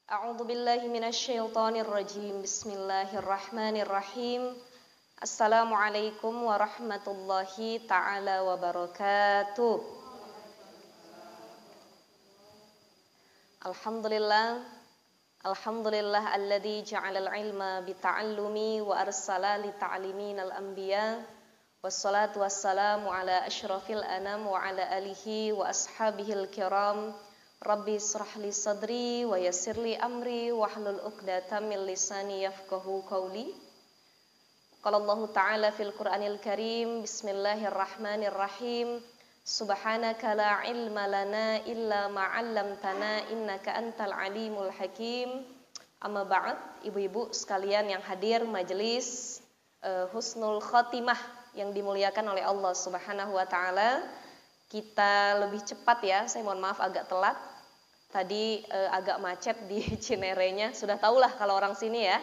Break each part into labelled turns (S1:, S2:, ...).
S1: A'udzu billahi minasyaitonir rajim. Bismillahirrahmanirrahim. Assalamualaikum warahmatullahi taala wabarakatuh. Alhamdulillah. Alhamdulillah alladzi ja'alal ilma bita'allumi wa arsala li ta'liminal anbiya. Wassalatu wassalamu ala asyrafil anam wa ala alihi wa ashabihil kiram. Rabbi israh li sadri wa yassir li amri wahlul 'uqdatam min lisani yafqahu qawli. Qala Allah Ta'ala fil Qur'anil Karim, bismillahirrahmanirrahim. Subhanaka la ilma lana illa ma 'allamtana innaka antal alimul hakim. Amma ba'd, ibu-ibu sekalian yang hadir majelis Husnul Khotimah yang dimuliakan oleh Allah Subhanahu wa taala. Kita lebih cepat ya, saya mohon maaf agak telat. Tadi agak macet di Cinerenya. Sudah tahulah kalau orang sini ya.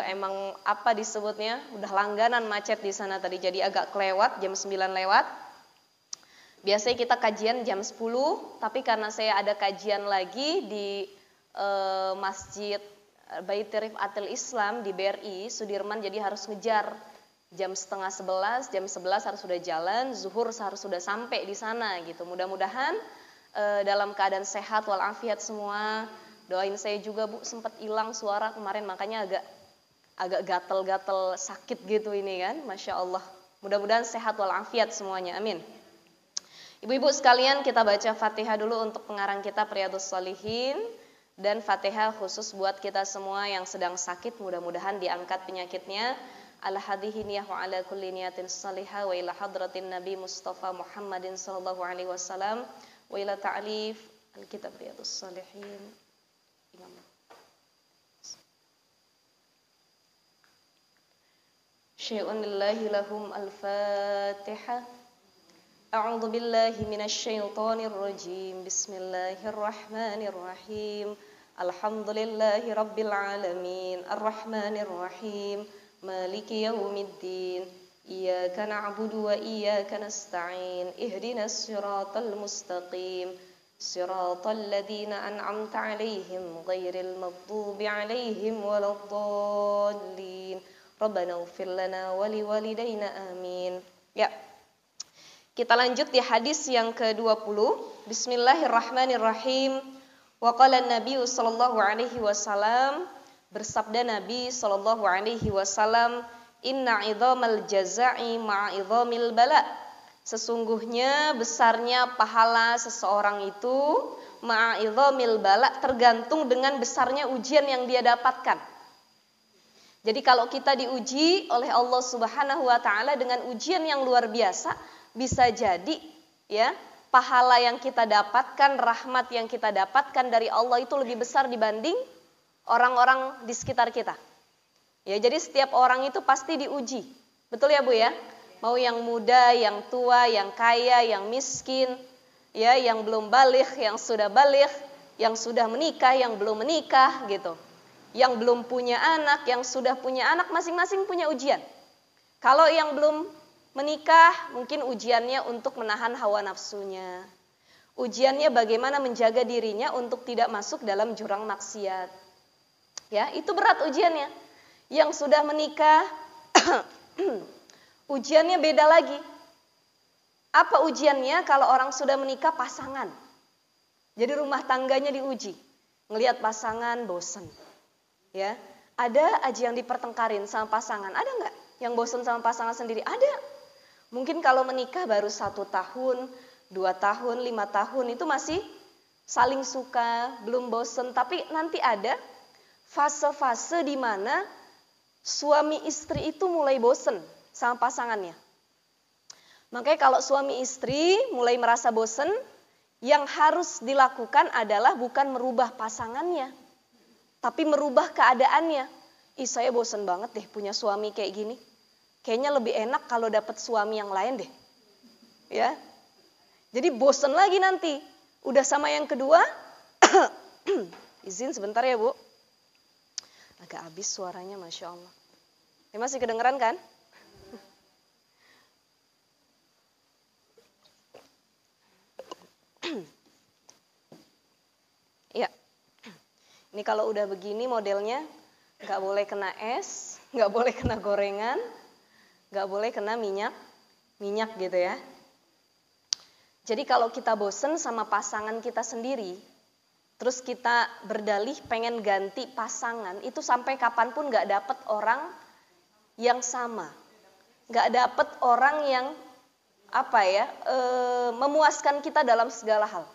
S1: Emang apa disebutnya? Udah langganan macet di sana tadi. Jadi agak kelewat, jam 9 lewat. Biasanya kita kajian jam 10, tapi karena saya ada kajian lagi di Masjid Baitir Rifatil Islam di BRI Sudirman, jadi harus ngejar. Jam 10:30, jam 11 harus sudah jalan, zuhur harus sudah sampai di sana gitu. Mudah-mudahan dalam keadaan sehat walafiat semua. Doain saya juga Bu, sempat hilang suara kemarin makanya agak gatel-gatel sakit gitu ini kan. Masya Allah. Mudah-mudahan sehat walafiat semuanya. Amin. Ibu-ibu sekalian, kita baca Fatihah dulu untuk pengarang kita Riyadhus Shalihin, dan Fatihah khusus buat kita semua yang sedang sakit, mudah-mudahan diangkat penyakitnya. Ala hadhihi niyah wa ala kulli niyatin salihah wa ila hadratin Nabi Mustafa Muhammadin sallallahu alaihi wasallam wa ila ta'lif Al-Kitab Riyadhus Shalihin. Syai'un lillahi lahum al-Fatihah. A'udzu billahi minasy syaithanir rajim. Bismillahirrahmanirrahim. Alhamdulillahi rabbil alamin. Arrahmanir rahim. Maliki yaumiddin. Iyyaka na'budu wa iyyaka nasta'in. Ihdinas siratal mustaqim. Siratal ladzina an'amta 'alaihim ghairil maghdubi 'alaihim waladdallin. Rabbana ighfir lana wa liwalidayna amin. Ya. Kita lanjut di hadis yang ke-20. Bismillahirrahmanirrahim. Wa qala an-nabiy sallallahu alaihi wasallam, bersabda Nabi sallallahu alaihi wasallam, inna 'idhamal jaza'i ma'a 'idhamil bala. Sesungguhnya besarnya pahala seseorang itu ma'a 'idhamil bala, tergantung dengan besarnya ujian yang dia dapatkan. Jadi kalau kita diuji oleh Allah Subhanahu wa taala dengan ujian yang luar biasa, bisa jadi ya pahala yang kita dapatkan, rahmat yang kita dapatkan dari Allah itu lebih besar dibanding orang-orang di sekitar kita. Ya, jadi setiap orang itu pasti diuji. Betul ya Bu ya? Mau yang muda, yang tua, yang kaya, yang miskin, ya, yang belum baligh, yang sudah baligh, yang sudah menikah, yang belum menikah gitu. Yang belum punya anak, yang sudah punya anak, masing-masing punya ujian. Kalau yang belum menikah, mungkin ujiannya untuk menahan hawa nafsunya. Ujiannya bagaimana menjaga dirinya untuk tidak masuk dalam jurang maksiat. Ya, itu berat ujiannya. Yang sudah menikah, ujiannya beda lagi. Apa ujiannya kalau orang sudah menikah? Pasangan. Jadi rumah tangganya diuji. Ngelihat pasangan bosen. Ya, ada aja yang dipertengkarin sama pasangan. Ada nggak yang bosen sama pasangan sendiri? Ada. Mungkin kalau menikah baru 1 tahun, 2 tahun, 5 tahun itu masih saling suka, belum bosen. Tapi nanti ada fase-fase di mana suami istri itu mulai bosen sama pasangannya. Makanya kalau suami istri mulai merasa bosen, yang harus dilakukan adalah bukan merubah pasangannya, tapi merubah keadaannya. Ih, saya bosen banget deh punya suami kayak gini. Kayaknya lebih enak kalau dapat suami yang lain deh. Ya. Jadi bosen lagi nanti. Udah sama yang kedua. Izin sebentar ya Bu. Agak habis suaranya, Masya Allah. Ini masih kedengeran kan? Ya. Ini kalau udah begini modelnya, nggak boleh kena es, nggak boleh kena gorengan, nggak boleh kena minyak gitu ya. Jadi kalau kita bosen sama pasangan kita sendiri, terus kita berdalih pengen ganti pasangan, itu sampai kapanpun nggak dapet orang yang sama, nggak dapet orang yang memuaskan kita dalam segala hal.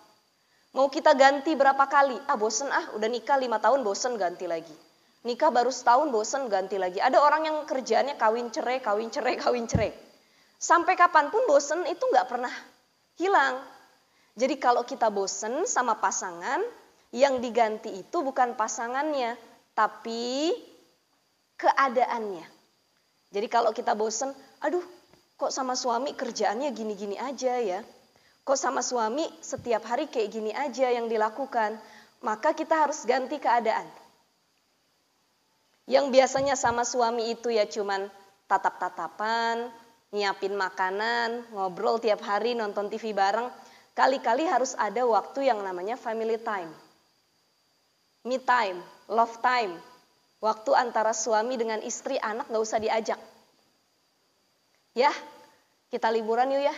S1: Mau kita ganti berapa kali? Bosen udah nikah 5 tahun bosen ganti lagi. Nikah baru setahun bosen ganti lagi. Ada orang yang kerjaannya kawin cerai. Sampai kapanpun bosen itu gak pernah hilang. Jadi kalau kita bosen sama pasangan, yang diganti itu bukan pasangannya, tapi keadaannya. Jadi kalau kita bosen, kok sama suami kerjaannya gini-gini aja ya. Kok sama suami setiap hari kayak gini aja yang dilakukan. Maka kita harus ganti keadaan. Yang biasanya sama suami itu ya cuman tatap-tatapan, nyiapin makanan, ngobrol tiap hari, nonton TV bareng. Kali-kali harus ada waktu yang namanya family time. Me time, love time. Waktu antara suami dengan istri, anak gak usah diajak. Ya, kita liburan yuk ya.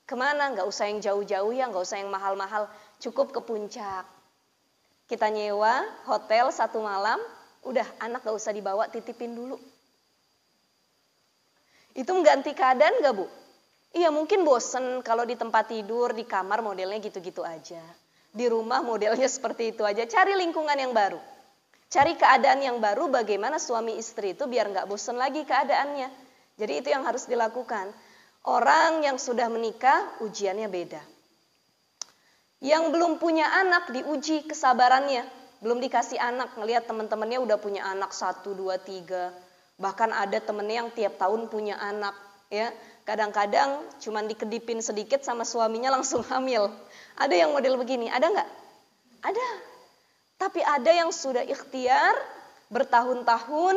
S1: Kemana? Gak usah yang jauh-jauh ya, gak usah yang mahal-mahal. Cukup ke puncak. Kita nyewa hotel 1 malam, udah anak gak usah dibawa, titipin dulu. Itu mengganti keadaan gak Bu? Iya mungkin bosen kalau di tempat tidur, di kamar modelnya gitu-gitu aja. Di rumah modelnya seperti itu aja. Cari lingkungan yang baru. Cari keadaan yang baru bagaimana suami istri itu biar gak bosen lagi keadaannya. Jadi itu yang harus dilakukan. Orang yang sudah menikah ujiannya beda. Yang belum punya anak diuji kesabarannya. Belum dikasih anak, ngelihat teman-temannya udah punya anak 1, 2, 3. Bahkan ada temennya yang tiap tahun punya anak. Ya, kadang-kadang cuman dikedipin sedikit sama suaminya langsung hamil. Ada yang model begini, ada nggak? Ada. Tapi ada yang sudah ikhtiar bertahun-tahun,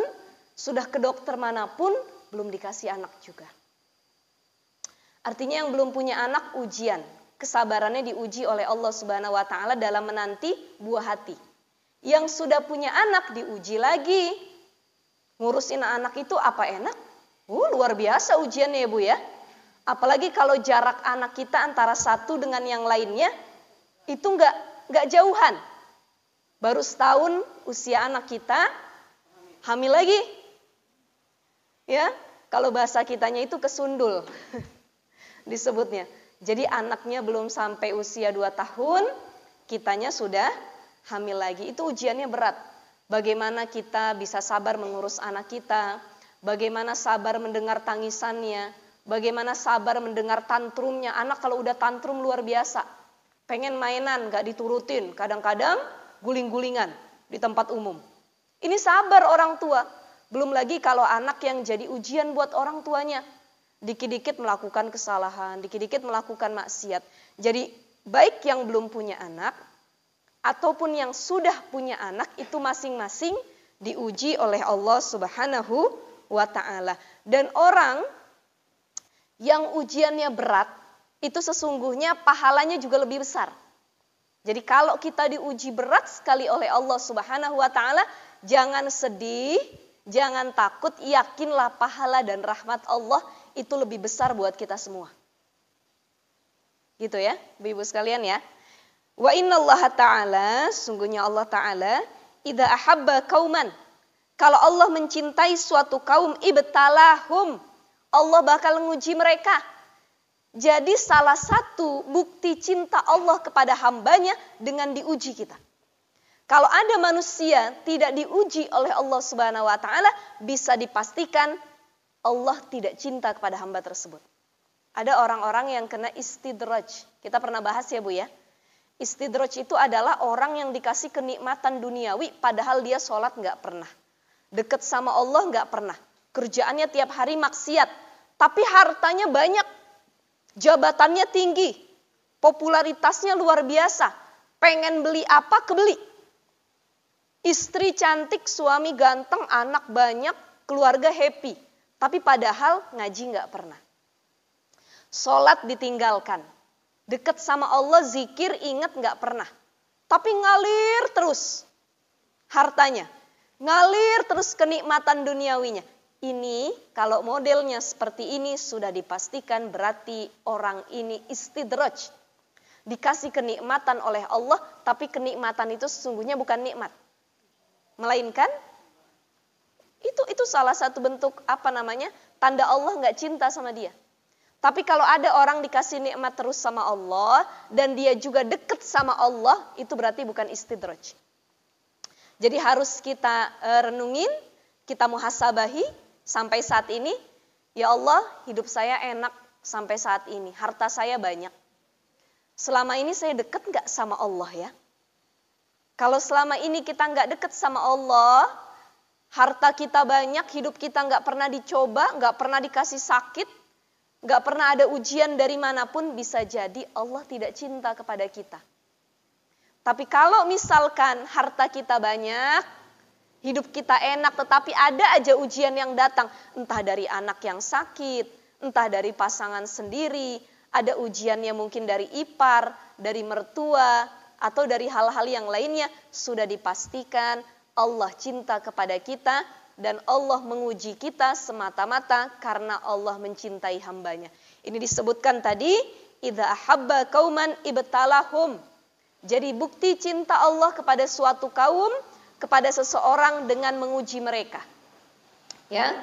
S1: sudah ke dokter manapun, belum dikasih anak juga. Artinya yang belum punya anak ujian, kesabarannya diuji oleh Allah Subhanahu wa taala dalam menanti buah hati. Yang sudah punya anak diuji lagi. Ngurusin anak itu apa enak? Luar biasa ujiannya ya Bu ya. Apalagi kalau jarak anak kita antara satu dengan yang lainnya itu enggak jauhan. Baru setahun usia anak kita hamil lagi. Ya, kalau bahasa kitanya itu kesundul. Disebutnya. Jadi anaknya belum sampai usia 2 tahun, kitanya sudah hamil lagi. Itu ujiannya berat. Bagaimana kita bisa sabar mengurus anak kita, bagaimana sabar mendengar tangisannya, bagaimana sabar mendengar tantrumnya. Anak kalau udah tantrum luar biasa. Pengen mainan, gak diturutin. Kadang-kadang guling-gulingan di tempat umum. Ini sabar orang tua. Belum lagi kalau anak yang jadi ujian buat orang tuanya. Dikit-dikit melakukan kesalahan, dikit-dikit melakukan maksiat. Jadi baik yang belum punya anak, ataupun yang sudah punya anak, itu masing-masing diuji oleh Allah Subhanahu wa ta'ala. Dan orang yang ujiannya berat, itu sesungguhnya pahalanya juga lebih besar. Jadi kalau kita diuji berat sekali oleh Allah Subhanahu wa ta'ala, jangan sedih, jangan takut, yakinlah pahala dan rahmat Allah itu lebih besar buat kita semua. Gitu ya, Ibu sekalian ya. Wa innallaha ta'ala, sungguhnya Allah ta'ala, idza ahabba qauman. Kalau Allah mencintai suatu kaum, ibtalahum. Allah bakal menguji mereka. Jadi salah satu bukti cinta Allah kepada hambanya dengan diuji kita. Kalau ada manusia tidak diuji oleh Allah Subhanahu wa taala, bisa dipastikan Allah tidak cinta kepada hamba tersebut. Ada orang-orang yang kena istidraj. Kita pernah bahas ya Bu ya. Istidraj itu adalah orang yang dikasih kenikmatan duniawi padahal dia sholat gak pernah. Deket sama Allah gak pernah. Kerjaannya tiap hari maksiat. Tapi hartanya banyak. Jabatannya tinggi. Popularitasnya luar biasa. Pengen beli apa kebeli. Istri cantik, suami ganteng, anak banyak, keluarga happy. Tapi padahal ngaji gak pernah. Sholat ditinggalkan. Deket sama Allah, zikir, ingat gak pernah. Tapi ngalir terus. hartanya. Ngalir terus kenikmatan duniawinya. Ini kalau modelnya seperti ini sudah dipastikan berarti orang ini istidraj. Dikasih kenikmatan oleh Allah, tapi kenikmatan itu sesungguhnya bukan nikmat. Melainkan itu salah satu bentuk tanda Allah nggak cinta sama dia. Tapi kalau ada orang dikasih nikmat terus sama Allah dan dia juga deket sama Allah, itu berarti bukan istidraj. Jadi harus kita renungin, kita muhasabahi sampai saat ini, ya Allah, hidup saya enak sampai saat ini, harta saya banyak. Selama ini saya deket nggak sama Allah ya? Kalau selama ini kita nggak deket sama Allah, harta kita banyak, hidup kita nggak pernah dicoba, nggak pernah dikasih sakit, nggak pernah ada ujian dari manapun, bisa jadi Allah tidak cinta kepada kita. Tapi kalau misalkan harta kita banyak, hidup kita enak, tetapi ada aja ujian yang datang, entah dari anak yang sakit, entah dari pasangan sendiri, ada ujiannya mungkin dari ipar, dari mertua, atau dari hal-hal yang lainnya, sudah dipastikan Allah cinta kepada kita, dan Allah menguji kita semata-mata karena Allah mencintai hambanya. Ini disebutkan tadi, idza ahabba qauman ibtalahum. Jadi bukti cinta Allah kepada suatu kaum, kepada seseorang dengan menguji mereka. Ya.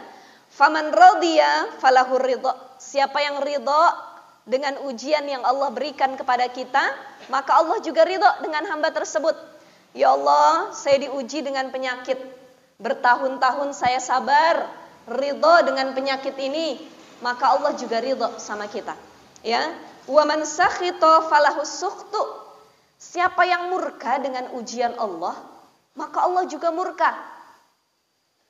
S1: Faman radiya falahur ridha. Siapa yang ridha dengan ujian yang Allah berikan kepada kita, maka Allah juga ridha dengan hamba tersebut. Ya Allah, saya diuji dengan penyakit. Bertahun-tahun saya sabar, ridha dengan penyakit ini, maka Allah juga ridha sama kita. Ya. Wa man sakhita falahus sukhtu. Siapa yang murka dengan ujian Allah, maka Allah juga murka.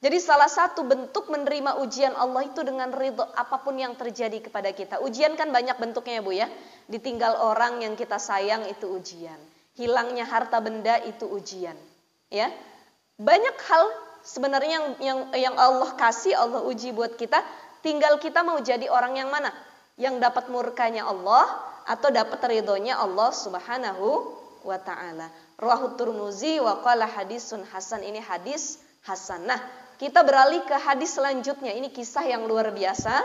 S1: Jadi salah satu bentuk menerima ujian Allah itu dengan ridho apapun yang terjadi kepada kita. Ujian kan banyak bentuknya ya Bu ya. Ditinggal orang yang kita sayang itu ujian. Hilangnya harta benda itu ujian. Ya. Banyak hal sebenarnya yang Allah kasih, Allah uji buat kita. Tinggal kita mau jadi orang yang mana? Yang dapat murkanya Allah atau dapat ridhonya Allah Subhanahu wa ta'ala. Rawahu Tirmizi wa qala hadisun hasan. Ini hadis hasan. Nah, kita beralih ke hadis selanjutnya. Ini kisah yang luar biasa.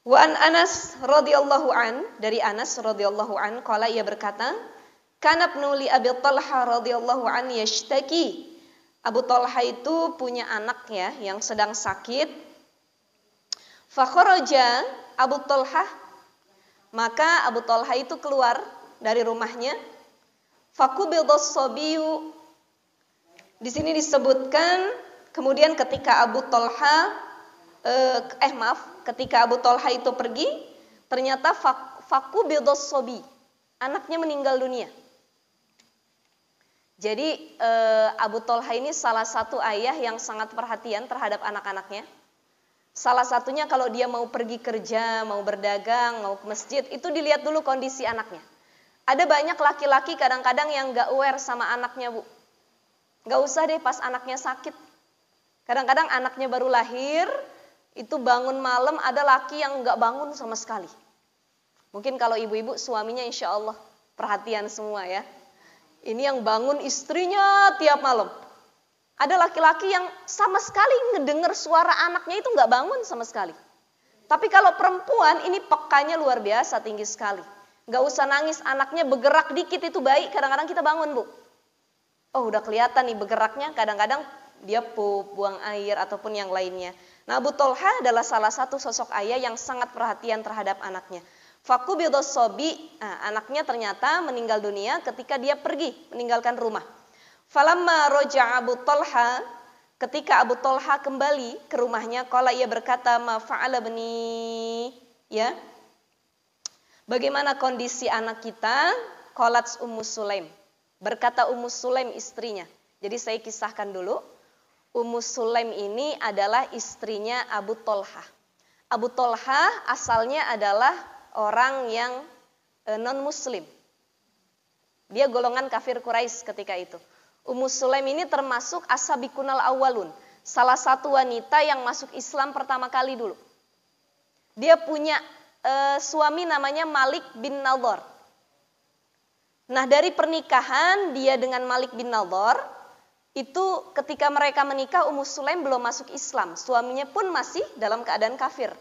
S1: Wa an Anas radhiyallahu an, dari Anas radhiyallahu an, qala ia berkata, kana ibnu li Abi Talha radhiyallahu an yashtaki. Abu Talha itu punya anak ya yang sedang sakit. Fa kharaja Abu Talha, maka Abu Talha itu keluar dari rumahnya. Fakubidas sabiyu. Di sini disebutkan kemudian ketika Abu Talha ketika Abu Talha itu pergi, ternyata fakubidas sabi, anaknya meninggal dunia. Jadi Abu Talha ini salah satu ayah yang sangat perhatian terhadap anak-anaknya. Salah satunya kalau dia mau pergi kerja, mau berdagang, mau ke masjid, itu dilihat dulu kondisi anaknya. Ada banyak laki-laki kadang-kadang yang gak aware sama anaknya Bu. Gak usah deh pas anaknya sakit. Kadang-kadang anaknya baru lahir, itu bangun malam, ada laki yang gak bangun sama sekali. Mungkin kalau ibu-ibu suaminya insya Allah perhatian semua ya. Ini yang bangun istrinya tiap malam. Ada laki-laki yang sama sekali ngedenger suara anaknya itu gak bangun sama sekali. Tapi kalau perempuan ini pekanya luar biasa, tinggi sekali. Gak usah nangis, anaknya bergerak dikit itu bayi, kadang-kadang kita bangun Bu. Oh udah kelihatan nih bergeraknya, kadang-kadang dia pup, buang air ataupun yang lainnya. Nah Abu Talha adalah salah satu sosok ayah yang sangat perhatian terhadap anaknya. Fakubidas sabi, anaknya ternyata meninggal dunia ketika dia pergi meninggalkan rumah. Falamma roja Abu Talha, ketika Abu Talha kembali ke rumahnya, qala ia berkata, ma fa'ala bani, ya. Bagaimana kondisi anak kita? Qalat Ummu Sulaim. Berkata Ummu Sulaim istrinya. Jadi saya kisahkan dulu. Ummu Sulaim ini adalah istrinya Abu Talha. Abu Talha asalnya adalah orang yang non-muslim. Dia golongan kafir Quraisy ketika itu. Ummu Sulaim ini termasuk as-sabiqunal awwalun, salah satu wanita yang masuk Islam pertama kali dulu. Dia punya suami namanya Malik bin Nadhr. Nah, dari pernikahan dia dengan Malik bin Nadhr, itu ketika mereka menikah Ummu Sulaim belum masuk Islam. Suaminya pun masih dalam keadaan kafir.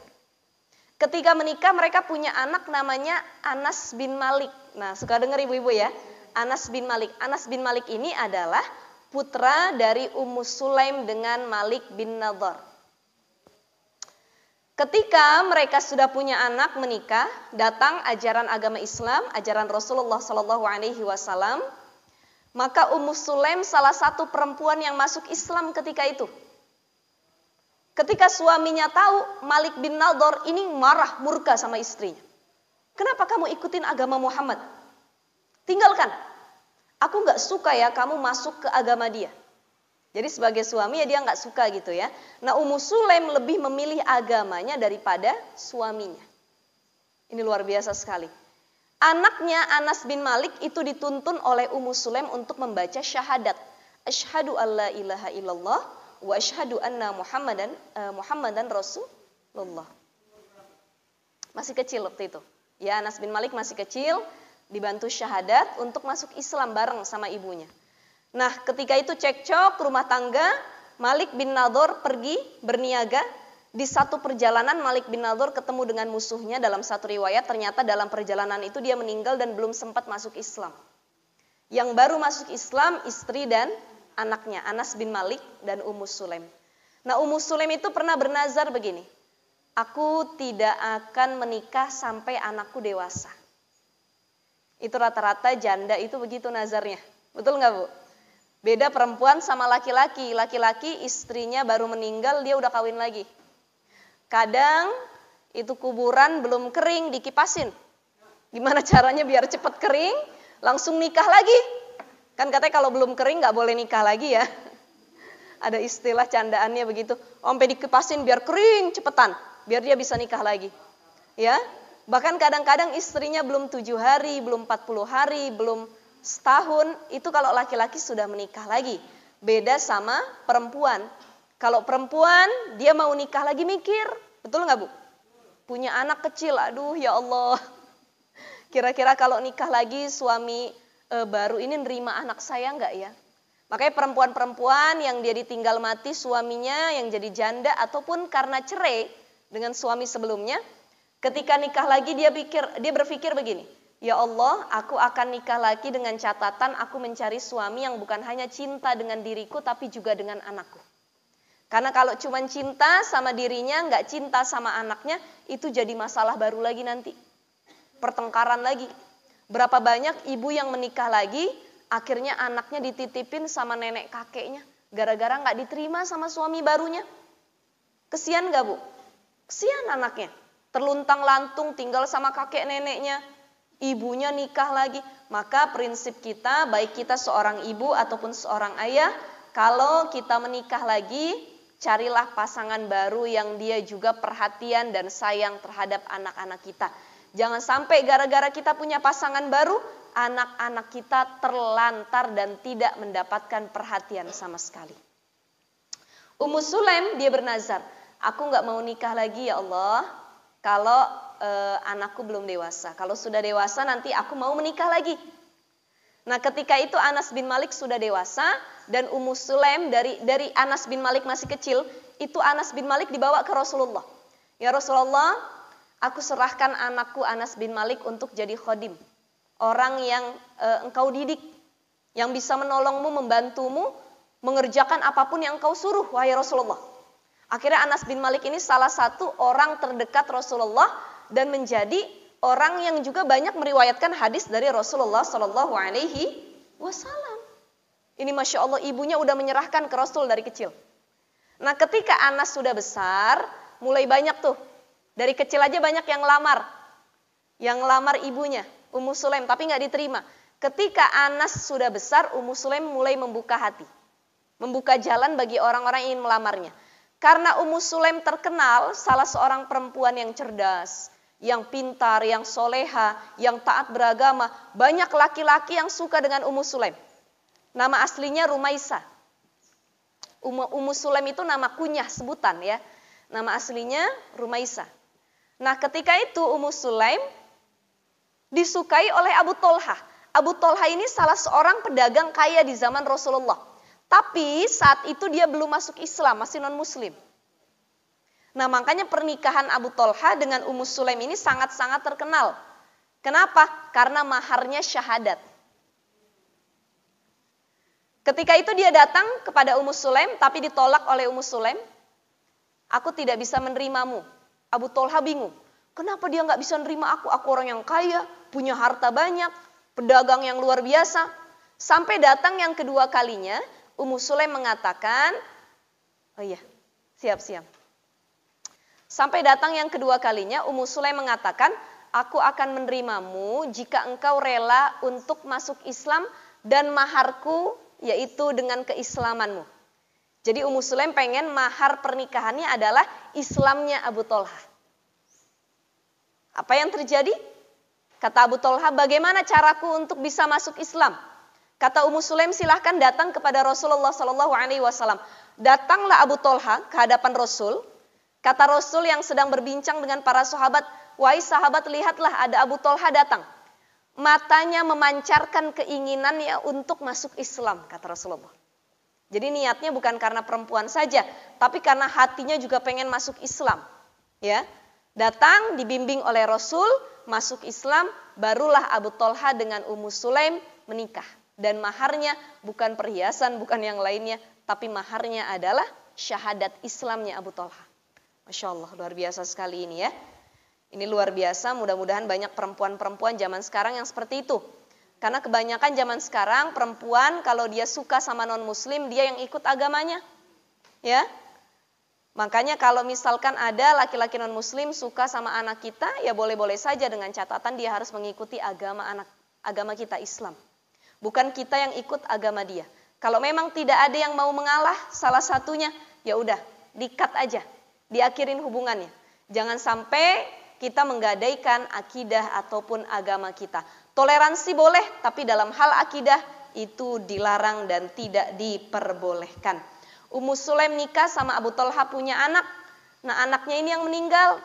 S1: Ketika menikah mereka punya anak namanya Anas bin Malik. Nah, suka dengar ibu-ibu ya? Anas bin Malik. Anas bin Malik ini adalah putra dari Ummu Sulaim dengan Malik bin Nadhr. Ketika mereka sudah punya anak menikah, datang ajaran agama Islam, ajaran Rasulullah SAW, maka Ummu Sulaim salah satu perempuan yang masuk Islam ketika itu. Ketika suaminya tahu Malik bin Nadhr ini marah murka sama istrinya. Kenapa kamu ikutin agama Muhammad? Tinggalkan. Aku gak suka ya kamu masuk ke agama dia. Jadi sebagai suami ya dia gak suka gitu ya. Nah Ummu Sulaim lebih memilih agamanya daripada suaminya. Ini luar biasa sekali. Anaknya Anas bin Malik itu dituntun oleh Ummu Sulaim untuk membaca syahadat. Asyhadu alla ilaha illallah wa asyhadu anna Muhammadan Rasulullah. Masih kecil waktu itu. Ya Anas bin Malik masih kecil, dibantu syahadat untuk masuk Islam bareng sama ibunya. Nah ketika itu cekcok rumah tangga, Malik bin Nadhr pergi berniaga. Di satu perjalanan Malik bin Nadhr ketemu dengan musuhnya. Dalam satu riwayat ternyata dalam perjalanan itu dia meninggal dan belum sempat masuk Islam. Yang baru masuk Islam istri dan anaknya Anas bin Malik dan Ummu Sulaim. Nah Ummu Sulaim itu pernah bernazar begini. Aku tidak akan menikah sampai anakku dewasa. Itu rata-rata janda itu begitu nazarnya. Betul nggak Bu? Beda perempuan sama laki-laki. Laki-laki istrinya baru meninggal dia udah kawin lagi. Kadang itu kuburan belum kering dikipasin. Gimana caranya biar cepat kering? Langsung nikah lagi. Kan katanya kalau belum kering gak boleh nikah lagi ya. Ada istilah candaannya begitu. Sampai dikipasin biar kering cepetan. Biar dia bisa nikah lagi. Ya, bahkan kadang-kadang istrinya belum 7 hari, belum 40 hari, belum setahun. Itu kalau laki-laki sudah menikah lagi. Beda sama perempuan. Kalau perempuan dia mau nikah lagi mikir. Betul gak Bu? Punya anak kecil, aduh ya Allah. Kira-kira kalau nikah lagi suami baru ini nerima anak saya enggak ya? Makanya perempuan-perempuan yang dia ditinggal mati suaminya yang jadi janda ataupun karena cerai dengan suami sebelumnya, ketika nikah lagi dia berpikir begini, ya Allah, aku akan nikah lagi dengan catatan aku mencari suami yang bukan hanya cinta dengan diriku tapi juga dengan anakku. Karena kalau cuma cinta sama dirinya, enggak cinta sama anaknya, itu jadi masalah baru lagi nanti. Pertengkaran lagi. Berapa banyak ibu yang menikah lagi, akhirnya anaknya dititipin sama nenek kakeknya. Gara-gara gak diterima sama suami barunya. Kesian gak Bu? Kesian anaknya. Terluntang-lantung tinggal sama kakek neneknya. Ibunya nikah lagi. Maka prinsip kita, baik kita seorang ibu ataupun seorang ayah, kalau kita menikah lagi, carilah pasangan baru yang dia juga perhatian dan sayang terhadap anak-anak kita. Jangan sampai gara-gara kita punya pasangan baru, anak-anak kita terlantar dan tidak mendapatkan perhatian sama sekali. Ummu Sulaim dia bernazar, aku gak mau nikah lagi ya Allah kalau anakku belum dewasa. Kalau sudah dewasa nanti aku mau menikah lagi. Nah ketika itu Anas bin Malik sudah dewasa dan Ummu Sulaim dari Anas bin Malik masih kecil, itu Anas bin Malik dibawa ke Rasulullah. Ya Rasulullah, aku serahkan anakku Anas bin Malik untuk jadi khodim. Orang yang engkau didik, yang bisa menolongmu, membantumu, mengerjakan apapun yang engkau suruh, wahai Rasulullah. Akhirnya Anas bin Malik ini salah satu orang terdekat Rasulullah dan menjadi orang yang juga banyak meriwayatkan hadis dari Rasulullah Sallallahu Alaihi Wasallam. Ini Masya Allah ibunya udah menyerahkan ke Rasul dari kecil. Nah ketika Anas sudah besar, mulai banyak tuh. Dari kecil aja banyak yang lamar. Yang lamar ibunya, Ummu Sulaim, tapi gak diterima. Ketika Anas sudah besar, Ummu Sulaim mulai membuka hati. Membuka jalan bagi orang-orang yang ingin melamarnya. Karena Ummu Sulaim terkenal salah seorang perempuan yang cerdas, yang pintar, yang soleha, yang taat beragama. Banyak laki-laki yang suka dengan Ummu Sulaim. Nama aslinya Rumaisa. Ummu Sulaim itu nama kunyah, sebutan ya. Nama aslinya Rumaisa. Nah ketika itu Ummu Sulaim disukai oleh Abu Tolhah. Abu Tolha ini salah seorang pedagang kaya di zaman Rasulullah. Tapi saat itu dia belum masuk Islam, masih non-muslim. Nah, makanya pernikahan Abu Tolha dengan Ummu Sulaim ini sangat-sangat terkenal. Kenapa? Karena maharnya syahadat. Ketika itu dia datang kepada Ummu Sulaim, tapi ditolak oleh Ummu Sulaim. Aku tidak bisa menerimamu. Abu Tolha bingung. Kenapa dia nggak bisa menerima aku? Aku orang yang kaya, punya harta banyak, pedagang yang luar biasa. Sampai datang yang kedua kalinya, Ummu Sulaim mengatakan, oh iya, siap-siap. Sampai datang yang kedua kalinya, Ummu Sulaim mengatakan, aku akan menerimamu jika engkau rela untuk masuk Islam dan maharku yaitu dengan keislamanmu. Jadi Ummu Sulaim pengen mahar pernikahannya adalah Islamnya Abu Tolha. Apa yang terjadi? Kata Abu Tolha, bagaimana caraku untuk bisa masuk Islam? Kata Ummu Sulaim, silahkan datang kepada Rasulullah SAW. Datanglah Abu Tolha ke hadapan Rasul. Kata Rasul yang sedang berbincang dengan para sahabat, wahai sahabat, lihatlah ada Abu Tolha datang. Matanya memancarkan keinginannya untuk masuk Islam, kata Rasulullah. Jadi niatnya bukan karena perempuan saja, tapi karena hatinya juga pengen masuk Islam. Ya, datang dibimbing oleh Rasul, masuk Islam, barulah Abu Tolha dengan Ummu Sulaim menikah. Dan maharnya bukan perhiasan, bukan yang lainnya, tapi maharnya adalah syahadat Islamnya Abu Tolha. Masya Allah, luar biasa sekali ini ya. Ini luar biasa, mudah-mudahan banyak perempuan-perempuan zaman sekarang yang seperti itu. Karena kebanyakan zaman sekarang perempuan kalau dia suka sama non-muslim, dia yang ikut agamanya. Ya. Makanya kalau misalkan ada laki-laki non-muslim suka sama anak kita, ya boleh-boleh saja dengan catatan dia harus mengikuti agama kita Islam. Bukan kita yang ikut agama dia. Kalau memang tidak ada yang mau mengalah salah satunya, ya udah, di-cut aja, diakhirin hubungannya. Jangan sampai kita menggadaikan akidah ataupun agama kita. Toleransi boleh, tapi dalam hal akidah itu dilarang dan tidak diperbolehkan. Ummu Sulaim nikah sama Abu Tolha, punya anak. Nah, anaknya ini yang meninggal.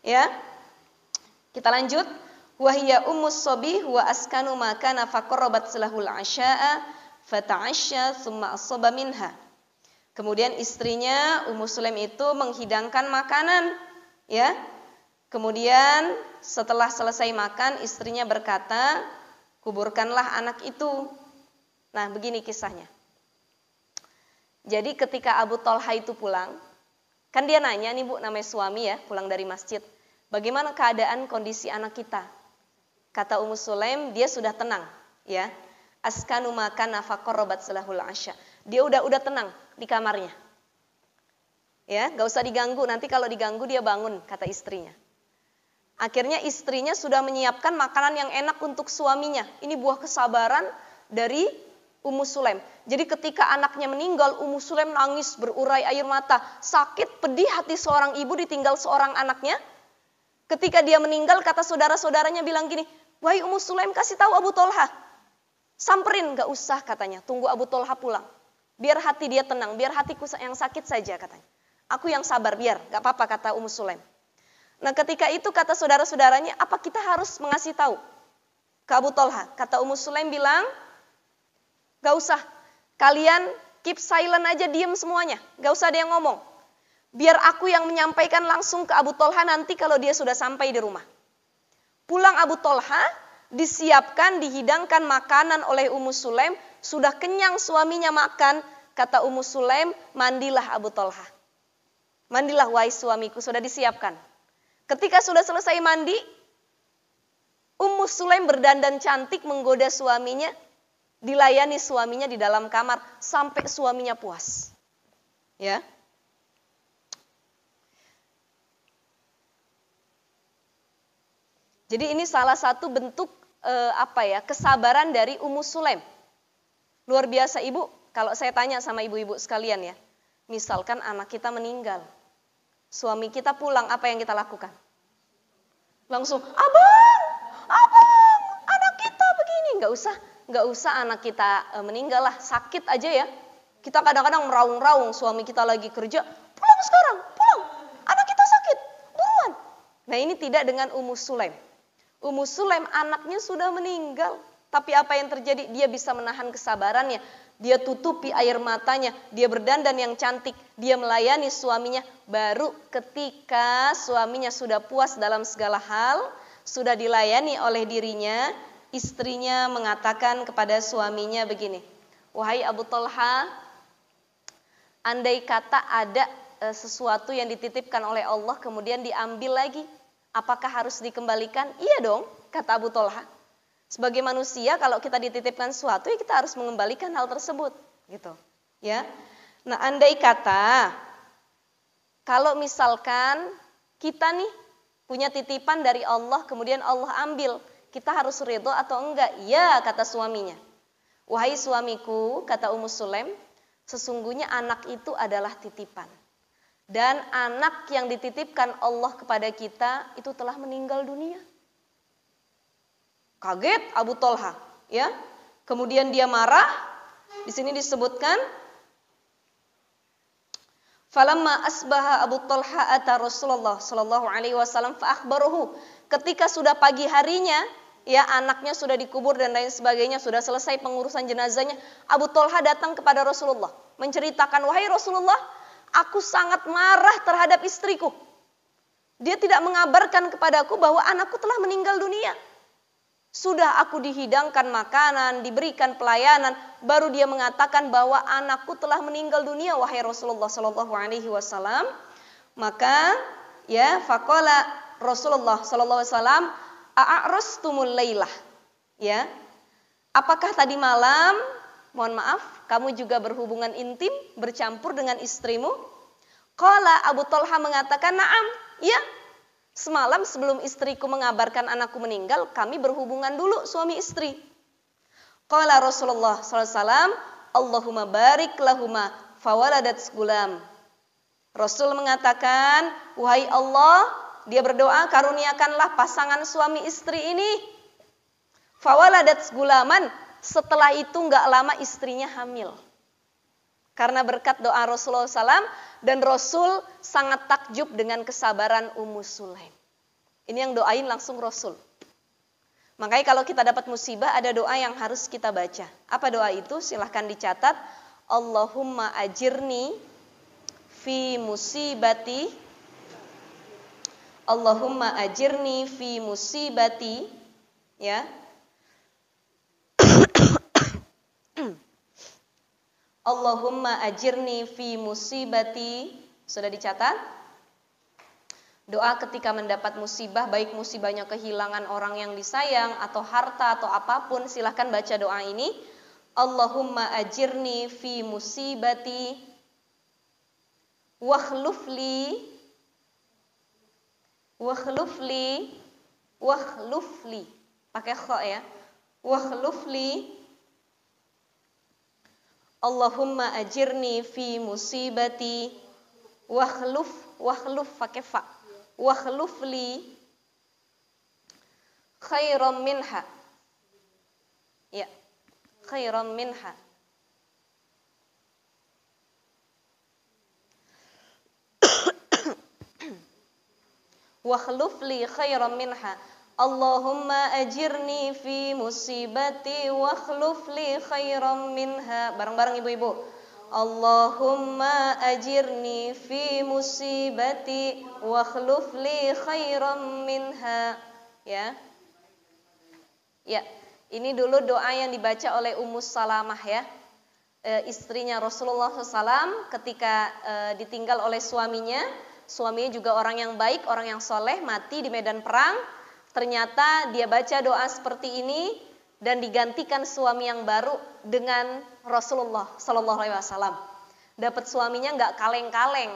S1: Ya. Kita lanjut. Wahia ummus sobi wa askanu makana faqarrabat lahul asya'a fata'asya thumma asaba minha. Kemudian istrinya Ummu Sulaim itu menghidangkan makanan, ya. Kemudian setelah selesai makan, istrinya berkata, kuburkanlah anak itu. Nah, begini kisahnya. Jadi ketika Abu Tolha itu pulang, kan dia nanya nih Bu, namanya suami ya, pulang dari masjid, bagaimana keadaan kondisi anak kita? Kata Ummu Sulaim, dia sudah tenang, ya. Askanu makana faqarrabat lahul asya. Dia udah tenang di kamarnya. Ya, enggak usah diganggu, nanti kalau diganggu dia bangun, kata istrinya. Akhirnya istrinya sudah menyiapkan makanan yang enak untuk suaminya. Ini buah kesabaran dari Ummu Sulaim. Jadi ketika anaknya meninggal, Ummu Sulaim nangis berurai air mata. Sakit, pedih hati seorang ibu ditinggal seorang anaknya. Ketika dia meninggal, kata saudara-saudaranya bilang gini, wahai Ummu Sulaim, kasih tahu Abu Tolha. Samperin, gak usah katanya, tunggu Abu Tolha pulang. Biar hati dia tenang, biar hatiku yang sakit saja katanya. Aku yang sabar, biar, gak apa-apa kata Ummu Sulaim. Nah ketika itu kata saudara-saudaranya, apa kita harus mengasih tahu ke Abu Tolha? Kata Ummu Sulaim bilang, gak usah, kalian keep silent aja, diem semuanya, gak usah ada yang ngomong. Biar aku yang menyampaikan langsung ke Abu Tolha nanti kalau dia sudah sampai di rumah. Pulang Abu Tolha, disiapkan, dihidangkan makanan oleh Ummu Sulaim, sudah kenyang suaminya makan, kata Ummu Sulaim, mandilah Abu Tolha. Mandilah wahai suamiku, sudah disiapkan. Ketika sudah selesai mandi, Ummu Sulaim berdandan cantik menggoda suaminya, dilayani suaminya di dalam kamar sampai suaminya puas. Ya. Jadi ini salah satu bentuk kesabaran dari Ummu Sulaim. Luar biasa Ibu, kalau saya tanya sama ibu-ibu sekalian ya, misalkan anak kita meninggal, suami kita pulang, apa yang kita lakukan? Langsung, abang, anak kita begini. Nggak usah anak kita meninggal lah, sakit aja ya. Kita kadang-kadang meraung-raung, suami kita lagi kerja, pulang sekarang, pulang, anak kita sakit, buruan. Nah ini tidak dengan Ummu Sulaim. Ummu Sulaim anaknya sudah meninggal. Tapi apa yang terjadi? Dia bisa menahan kesabarannya. Dia tutupi air matanya. Dia berdandan yang cantik. Dia melayani suaminya. Baru ketika suaminya sudah puas dalam segala hal, sudah dilayani oleh dirinya, istrinya mengatakan kepada suaminya begini, wahai Abu Talha, andai kata ada sesuatu yang dititipkan oleh Allah kemudian diambil lagi, apakah harus dikembalikan? Iya dong, kata Abu Talha. Sebagai manusia kalau kita dititipkan sesuatu ya kita harus mengembalikan hal tersebut, gitu. Ya. Nah, andai kata kalau misalkan kita nih punya titipan dari Allah kemudian Allah ambil, kita harus ridho atau enggak? Ya, kata suaminya. Wahai suamiku, kata Ummu Sulaim, sesungguhnya anak itu adalah titipan. Dan anak yang dititipkan Allah kepada kita itu telah meninggal dunia. Kaget Abu Talha, ya. Kemudian dia marah. Di sini disebutkan, falamma asbaha Abu Talha ata Rasulullah sallallahu alaihi wasallam fa akhbarahu. Ketika sudah pagi harinya, ya, anaknya sudah dikubur dan lain sebagainya, sudah selesai pengurusan jenazahnya, Abu Talha datang kepada Rasulullah menceritakan, wahai Rasulullah, aku sangat marah terhadap istriku. Dia tidak mengabarkan kepadaku bahwa anakku telah meninggal dunia. Sudah aku dihidangkan makanan, diberikan pelayanan, baru dia mengatakan bahwa anakku telah meninggal dunia, wahai Rasulullah sallallahu alaihi wasallam. Maka ya, faqala Rasulullah sallallahu alaihi wasallam, a'rastumul lailah. Ya. Apakah tadi malam, mohon maaf, kamu juga berhubungan intim, bercampur dengan istrimu? Qala, Abu Talha mengatakan, na'am, ya. Semalam sebelum istriku mengabarkan anakku meninggal, kami berhubungan dulu suami istri. Qala Rasulullah SAW, Allahumma barik lahuma fawaladat gulam. Rasul mengatakan, wahai Allah, dia berdoa, karuniakanlah pasangan suami istri ini. Fawaladat gulaman, setelah itu gak lama istrinya hamil. Karena berkat doa Rasulullah SAW, dan Rasul sangat takjub dengan kesabaran Ummu Sulaim. Ini yang doain langsung Rasul. Makanya kalau kita dapat musibah, ada doa yang harus kita baca. Apa doa itu? Silahkan dicatat. Allahumma ajirni fi musibati. Allahumma ajirni fi musibati. Ya. Allahumma ajirni fi musibati. Sudah dicatat? Doa ketika mendapat musibah, baik musibahnya kehilangan orang yang disayang atau harta atau apapun, silahkan baca doa ini. Allahumma ajirni fi musibati wakhlufli pakai kha ya. Wakhlufli Allahumma ajirni fi musibati wakhluf pakai fa. Wakhlufli khairam minha. Ya, khairam minha. Wakhlufli khairam minha. Allahumma ajirni fi musibati wakhlufli khairam minha. Bareng-bareng ibu-ibu. Allahumma ajirni fi musibati wakhlufli khairam minha. Ya. Ya, ini dulu doa yang dibaca oleh Ummu Salamah ya. Istrinya Rasulullah SAW ketika ditinggal oleh suaminya. Suaminya juga orang yang baik, orang yang soleh, mati di medan perang. Ternyata dia baca doa seperti ini dan digantikan suami yang baru dengan Rasulullah Sallallahu Alaihi Wasallam. Dapat suaminya nggak kaleng-kaleng,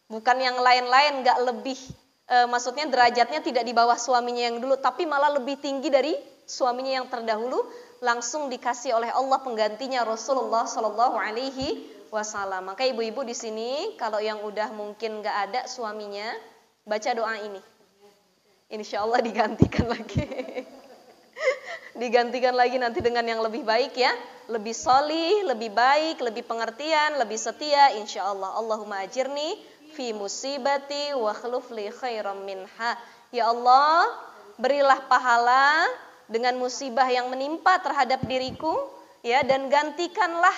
S1: bukan yang lain-lain, nggak lebih, maksudnya derajatnya tidak di bawah suaminya yang dulu, tapi malah lebih tinggi dari suaminya yang terdahulu. Langsung dikasih oleh Allah penggantinya Rasulullah Sallallahu Alaihi Wasallam. Maka ibu-ibu di sini kalau yang udah mungkin nggak ada suaminya, baca doa ini. Insya Allah digantikan lagi. Digantikan lagi nanti dengan yang lebih baik ya. Lebih solih, lebih baik, lebih pengertian, lebih setia insya Allah. Allahumma ajirni fi musibati wa khlufli khairam minha. Ya Allah, berilah pahala dengan musibah yang menimpa terhadap diriku, ya, dan gantikanlah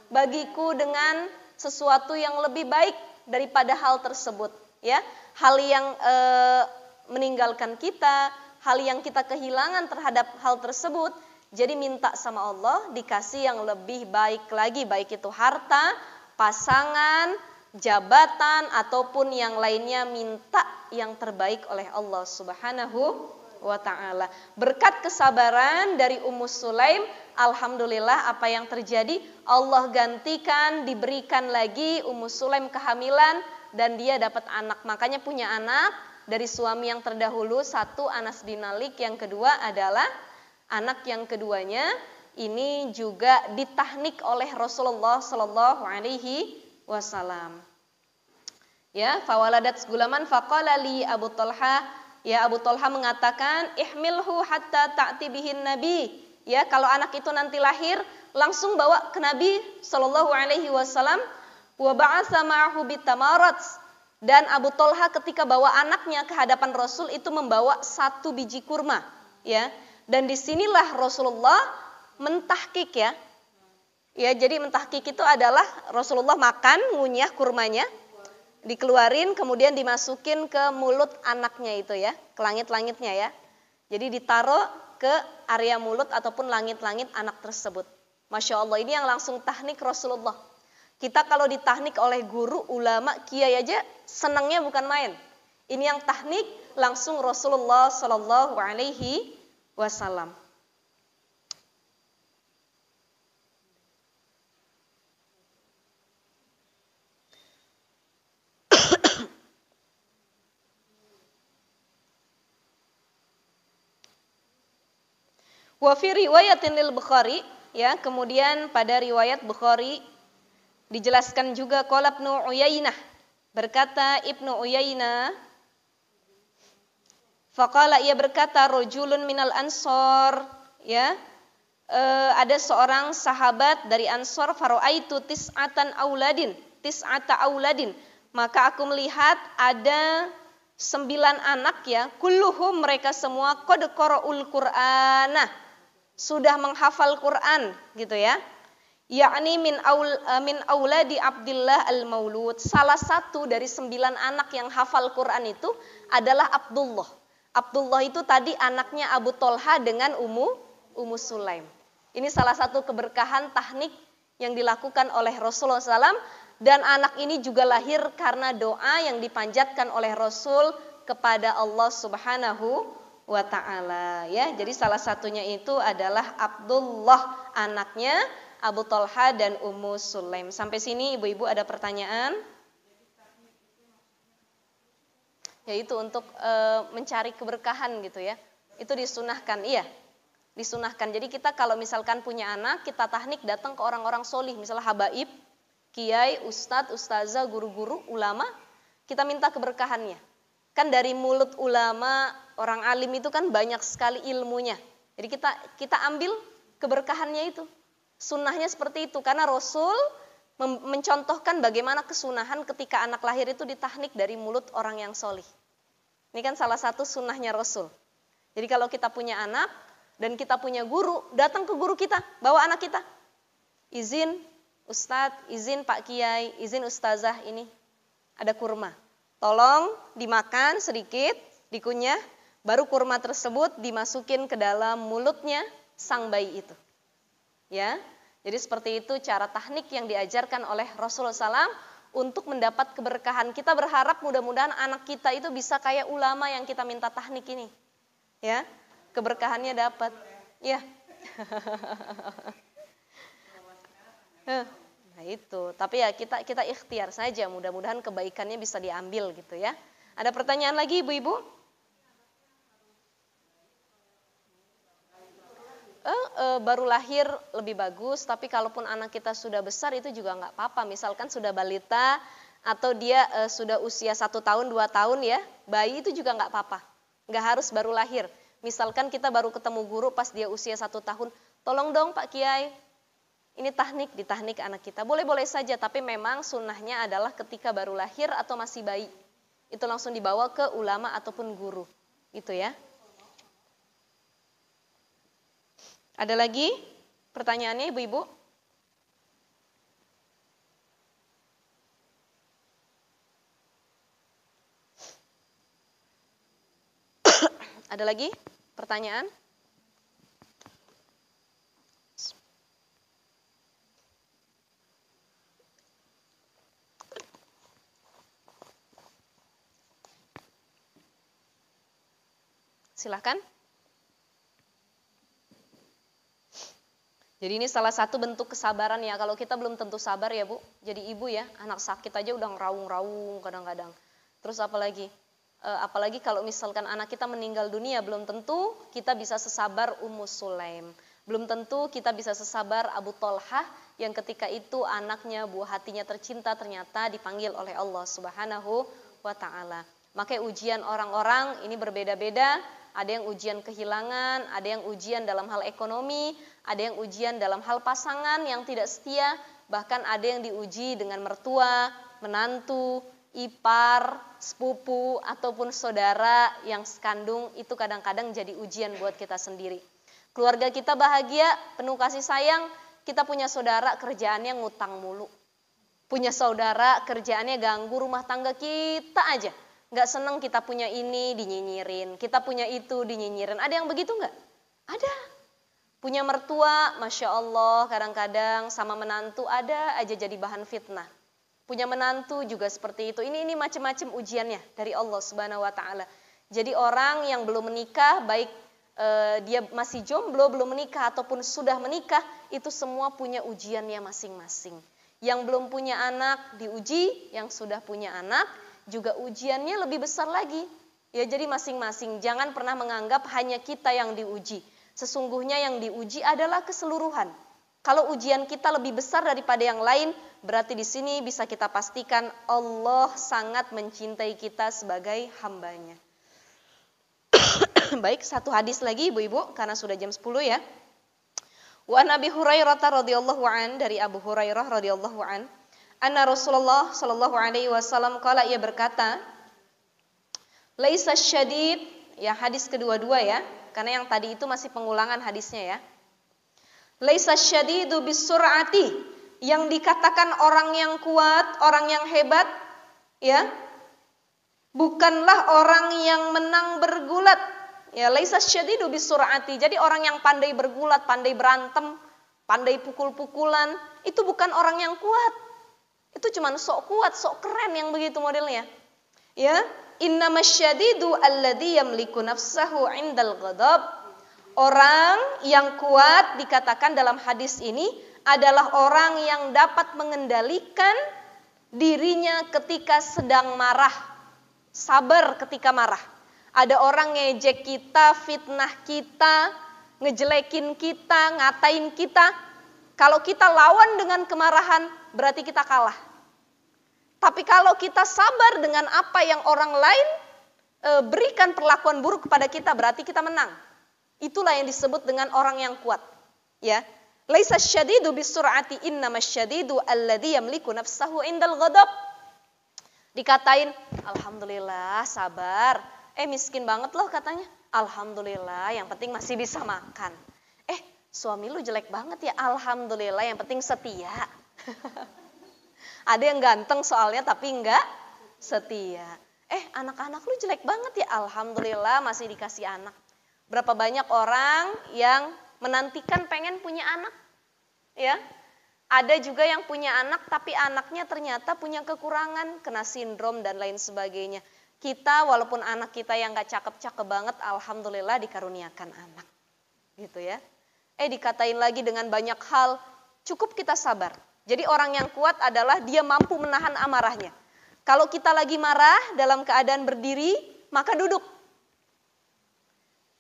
S1: bagiku dengan sesuatu yang lebih baik daripada hal tersebut, ya. Hal yang meninggalkan kita, hal yang kita kehilangan terhadap hal tersebut. Jadi minta sama Allah dikasih yang lebih baik lagi, baik itu harta, pasangan, jabatan, ataupun yang lainnya, minta yang terbaik oleh Allah Subhanahu wa ta'ala. Berkat kesabaran dari Ummu Sulaim, alhamdulillah apa yang terjadi, Allah gantikan, diberikan lagi Ummu Sulaim kehamilan dan dia dapat anak. Makanya punya anak dari suami yang terdahulu, satu Anas bin Malik, yang kedua adalah anak yang keduanya ini juga ditahnik oleh Rasulullah sallallahu alaihi wasallam. Ya, fawaladat gulaman faqala li Abu Talha. Ya, Abu Talha mengatakan, ihmilhu hatta ta'ti bihin nabi. Ya, kalau anak itu nanti lahir, langsung bawa ke Nabi sallallahu alaihi wasallam. Wa ba'atsa ma'ahu bitamarat. Dan Abu Talha ketika bawa anaknya ke hadapan Rasul itu membawa 1 biji kurma, ya. Dan disinilah Rasulullah mentahkik, ya. Ya, jadi mentahkik itu adalah Rasulullah makan, ngunyah kurmanya, dikeluarin, kemudian dimasukin ke mulut anaknya itu, ya, ke langit-langitnya, ya. Jadi ditaruh ke area mulut ataupun langit-langit anak tersebut. Masya Allah, ini yang langsung tahnik Rasulullah. Kita kalau ditahnik oleh guru, ulama, kiai aja senangnya bukan main. Ini yang tahnik langsung Rasulullah sallallahu alaihi wasallam. Wa fi riwayatin lil Bukhari, ya, kemudian pada riwayat Bukhari dijelaskan juga qala Ibnu Uyainah, berkata Ibnu Uyainah, faqala, ia berkata, rajulun minal ansor, ya, ada seorang sahabat dari Ansor, faroaitu tis'ata auladin, maka aku melihat ada 9 anak, ya, kulluhum, mereka semua qad qara'ul Qur'ana, sudah menghafal Quran, gitu, ya. Yakni min auladi Abdullah al-Maulud. Salah satu dari 9 anak yang hafal Quran itu adalah Abdullah. Abdullah itu tadi anaknya Abu Talha dengan Ummu Sulaim. Ini salah satu keberkahan tahnik yang dilakukan oleh Rasulullah SAW. Dan anak ini juga lahir karena doa yang dipanjatkan oleh Rasul kepada Allah Subhanahu wa ta'ala, ya. Jadi salah satunya itu adalah Abdullah, anaknya Abu Talha dan Ummu Sulaim. Sampai sini ibu-ibu ada pertanyaan? Yaitu untuk mencari keberkahan, gitu, ya. Itu disunahkan, iya. Disunahkan. Jadi kita kalau misalkan punya anak, kita tahnik datang ke orang-orang solih, misalnya habaib, kiai, ustadz, ustazah, guru-guru, ulama, kita minta keberkahannya. Kan dari mulut ulama, orang alim itu kan banyak sekali ilmunya. Jadi kita ambil keberkahannya itu. Sunnahnya seperti itu, karena Rasul mencontohkan bagaimana kesunahan ketika anak lahir itu ditahnik dari mulut orang yang solih. Ini kan salah satu sunnahnya Rasul. Jadi kalau kita punya anak dan kita punya guru, datang ke guru kita, bawa anak kita. Izin Ustadz, izin Pak Kiai, izin Ustazah, ini ada kurma. Tolong dimakan sedikit, dikunyah, baru kurma tersebut dimasukin ke dalam mulutnya sang bayi itu. Ya, jadi seperti itu cara tahnik yang diajarkan oleh Rasulullah SAW untuk mendapat keberkahan. Kita berharap mudah-mudahan anak kita itu bisa kayak ulama yang kita minta tahnik ini. Ya, keberkahannya dapat. Ya. Nah itu, tapi ya kita ikhtiar saja, mudah-mudahan kebaikannya bisa diambil, gitu, ya. Ada pertanyaan lagi ibu-ibu? Baru lahir lebih bagus, tapi kalaupun anak kita sudah besar itu juga nggak apa-apa. Misalkan sudah balita atau dia sudah usia 1 tahun, 2 tahun, ya, bayi itu juga nggak apa-apa. Nggak harus baru lahir. Misalkan kita baru ketemu guru pas dia usia 1 tahun, tolong dong Pak Kiai, ini ditahnik anak kita. Boleh-boleh saja, tapi memang sunnahnya adalah ketika baru lahir atau masih bayi. Itu langsung dibawa ke ulama ataupun guru. Itu, ya. Ada lagi pertanyaannya ibu-ibu? Ada lagi pertanyaan? Silahkan. Jadi ini salah satu bentuk kesabaran ya. Kalau kita belum tentu sabar ya Bu. Jadi ibu ya, anak sakit aja udah ngeraung-raung kadang-kadang. Terus apalagi? Apalagi kalau misalkan anak kita meninggal dunia, belum tentu kita bisa sesabar Ummu Sulaim. Belum tentu kita bisa sesabar Abu Thalhah yang ketika itu anaknya, buah hatinya tercinta ternyata dipanggil oleh Allah Subhanahu wa Ta'ala. Makanya ujian orang-orang ini berbeda-beda. Ada yang ujian kehilangan, ada yang ujian dalam hal ekonomi, ada yang ujian dalam hal pasangan yang tidak setia, bahkan ada yang diuji dengan mertua, menantu, ipar, sepupu, ataupun saudara yang sekandung. Itu kadang-kadang jadi ujian buat kita sendiri. Keluarga kita bahagia, penuh kasih sayang, kita punya saudara kerjaannya ngutang mulu. Punya saudara kerjaannya ganggu rumah tangga kita aja. Gak seneng kita punya ini dinyinyirin, kita punya itu dinyinyirin. Ada yang begitu gak? Ada. Punya mertua, Masya Allah kadang-kadang sama menantu ada aja jadi bahan fitnah. Punya menantu juga seperti itu. Ini macam-macam ujiannya dari Allah Subhanahu wa Ta'ala. Jadi orang yang belum menikah, baik dia masih jomblo, belum menikah ataupun sudah menikah, itu semua punya ujiannya masing-masing. Yang belum punya anak diuji, yang sudah punya anak juga ujiannya lebih besar lagi. Ya, jadi masing-masing jangan pernah menganggap hanya kita yang diuji. Sesungguhnya yang diuji adalah keseluruhan. Kalau ujian kita lebih besar daripada yang lain, berarti di sini bisa kita pastikan Allah sangat mencintai kita sebagai hambanya. Baik, satu hadis lagi ibu-ibu karena sudah jam 10 ya. Wa Nabi Hurairah radhiyallahu an, dari Abu Hurairah radhiyallahu an, anna Rasulullah sallallahu alaihi wasallam qala, ia berkata, laisa syadid, ya hadis kedua-dua ya, karena yang tadi itu masih pengulangan hadisnya ya. Laisa syadidu bisur'ati, yang dikatakan orang yang kuat, orang yang hebat, ya, bukanlah orang yang menang bergulat. Ya, laisa syadidu bisur'ati. Jadi orang yang pandai bergulat, pandai berantem, pandai pukul-pukulan, itu bukan orang yang kuat. Itu cuma sok kuat, sok keren yang begitu modelnya. Ya, innamasyadidu alladzi yamliku nafsahu 'indal ghadab. Orang yang kuat dikatakan dalam hadis ini adalah orang yang dapat mengendalikan dirinya ketika sedang marah. Sabar ketika marah. Ada orang ngejek kita, fitnah kita, ngejelekin kita, ngatain kita. Kalau kita lawan dengan kemarahan, berarti kita kalah. Tapi kalau kita sabar dengan apa yang orang lain berikan perlakuan buruk kepada kita, berarti kita menang. Itulah yang disebut dengan orang yang kuat. Ya, laisa syadidu bisur'ati, innamasyadidu alladzi yamliku nafsahu 'indal ghadab. Dikatain, alhamdulillah sabar. Miskin banget loh katanya. Alhamdulillah, yang penting masih bisa makan. Suami lu jelek banget ya, alhamdulillah yang penting setia. Ada yang ganteng soalnya tapi enggak setia. Anak-anak lu jelek banget ya, alhamdulillah masih dikasih anak. Berapa banyak orang yang menantikan pengen punya anak, ya. Ada juga yang punya anak tapi anaknya ternyata punya kekurangan, kena sindrom dan lain sebagainya. Kita walaupun anak kita yang enggak cakep-cakep banget, alhamdulillah dikaruniakan anak. Gitu ya. Dikatain lagi dengan banyak hal, cukup kita sabar. Jadi orang yang kuat adalah dia mampu menahan amarahnya. Kalau kita lagi marah dalam keadaan berdiri, maka duduk.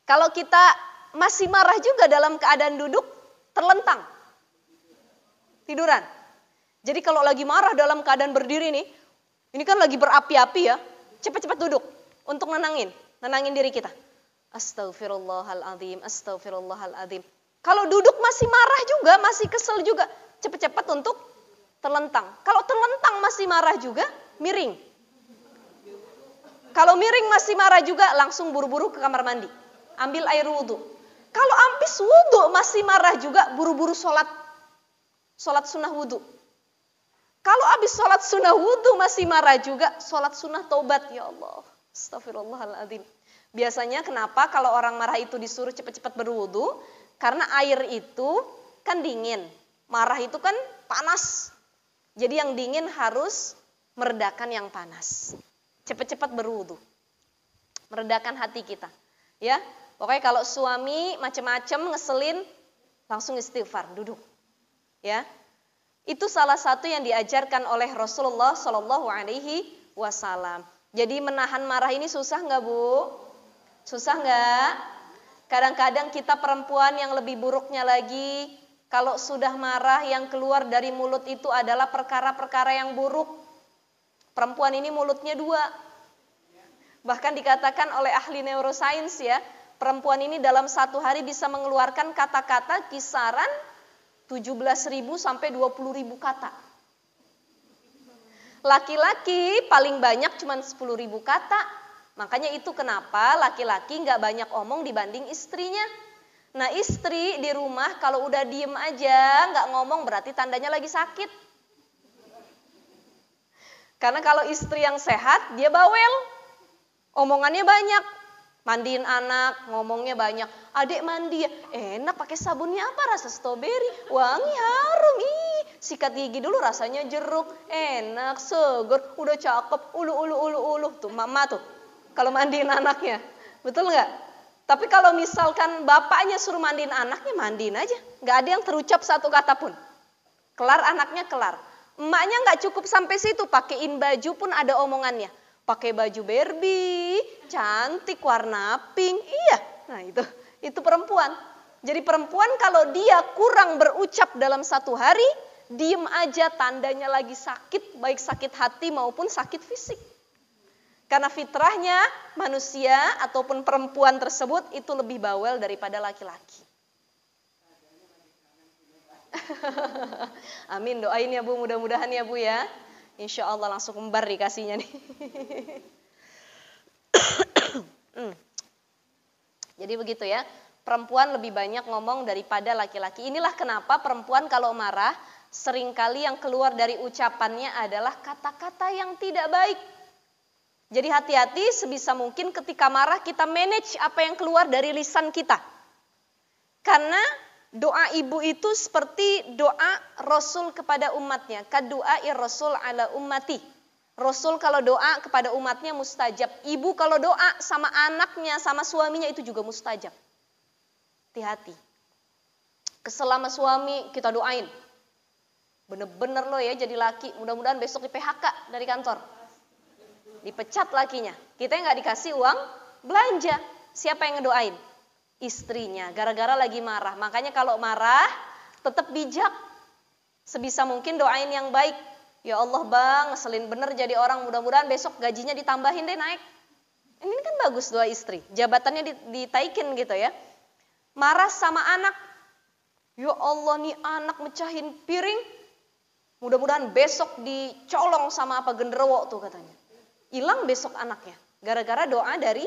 S1: Kalau kita masih marah juga dalam keadaan duduk, terlentang. Tiduran. Jadi kalau lagi marah dalam keadaan berdiri nih, ini kan lagi berapi-api ya, cepat-cepat duduk untuk nenangin diri kita. Astaghfirullahaladzim, astaghfirullahaladzim. Kalau duduk masih marah juga, masih kesel juga, cepat-cepat untuk terlentang. Kalau terlentang masih marah juga, miring. Kalau miring masih marah juga, langsung buru-buru ke kamar mandi. Ambil air wudhu. Kalau habis wudhu masih marah juga, buru-buru sholat sunnah wudhu. Kalau habis sholat sunnah wudhu masih marah juga, sholat sunnah taubat. Ya Allah, astagfirullahaladzim. Biasanya kenapa kalau orang marah itu disuruh cepat-cepat berwudhu? Karena air itu kan dingin, marah itu kan panas. Jadi yang dingin harus meredakan yang panas. Cepat-cepat berwudhu, meredakan hati kita. Ya, pokoknya kalau suami macam-macam ngeselin, langsung istighfar, duduk. Ya, itu salah satu yang diajarkan oleh Rasulullah Shallallahu Alaihi Wasallam. Jadi menahan marah ini susah nggak Bu? Susah nggak? Kadang-kadang kita perempuan yang lebih buruknya lagi, kalau sudah marah yang keluar dari mulut itu adalah perkara-perkara yang buruk. Perempuan ini mulutnya dua. Bahkan dikatakan oleh ahli neuroscience ya, perempuan ini dalam satu hari bisa mengeluarkan kata-kata kisaran 17.000 sampai 20.000 kata. Laki-laki paling banyak cuma 10.000 kata. Makanya itu kenapa laki-laki nggak banyak omong dibanding istrinya. Nah istri di rumah kalau udah diem aja nggak ngomong berarti tandanya lagi sakit. Karena kalau istri yang sehat dia bawel, omongannya banyak. Mandiin anak, ngomongnya banyak. Adik mandi ya, enak pakai sabunnya apa? Rasa stroberi, wangi harum. Sikat gigi dulu rasanya jeruk, enak, seger, udah cakep, ulu. Tuh mama tuh, kalau mandiin anaknya, betul nggak? Tapi kalau misalkan bapaknya suruh mandiin anaknya, mandiin aja. Nggak ada yang terucap satu kata pun. Kelar anaknya kelar. Emaknya nggak cukup sampai situ, pakein baju pun ada omongannya. Pakai baju Barbie, cantik, warna pink, iya. Nah itu perempuan. Jadi perempuan kalau dia kurang berucap dalam satu hari, diem aja tandanya lagi sakit, baik sakit hati maupun sakit fisik. Karena fitrahnya manusia ataupun perempuan tersebut itu lebih bawel daripada laki-laki. Amin, doain ya Bu, mudah-mudahan ya Bu ya. Insya Allah langsung kembar dikasihnya nih. Jadi begitu ya, perempuan lebih banyak ngomong daripada laki-laki. Inilah kenapa perempuan kalau marah, seringkali yang keluar dari ucapannya adalah kata-kata yang tidak baik. Jadi hati-hati sebisa mungkin ketika marah kita manage apa yang keluar dari lisan kita. Karena doa ibu itu seperti doa Rasul kepada umatnya. Kadu'ai Rasul ala ummati. Rasul kalau doa kepada umatnya mustajab. Ibu kalau doa sama anaknya, sama suaminya itu juga mustajab. Hati-hati. Kesel sama suami kita doain. Bener-bener lo ya jadi laki. Mudah-mudahan besok di PHK dari kantor. Dipecat lakinya. Kita yang gak dikasih uang belanja. Siapa yang ngedoain? Istrinya, gara-gara lagi marah. Makanya kalau marah tetap bijak. Sebisa mungkin doain yang baik. Ya Allah bang, ngeselin bener jadi orang, mudah-mudahan besok gajinya ditambahin deh naik. Ini kan bagus doa istri, jabatannya ditaikin gitu ya. Marah sama anak, ya Allah nih anak mecahin piring, mudah-mudahan besok dicolong sama apa genderuwo tuh katanya. Hilang besok anaknya, gara-gara doa dari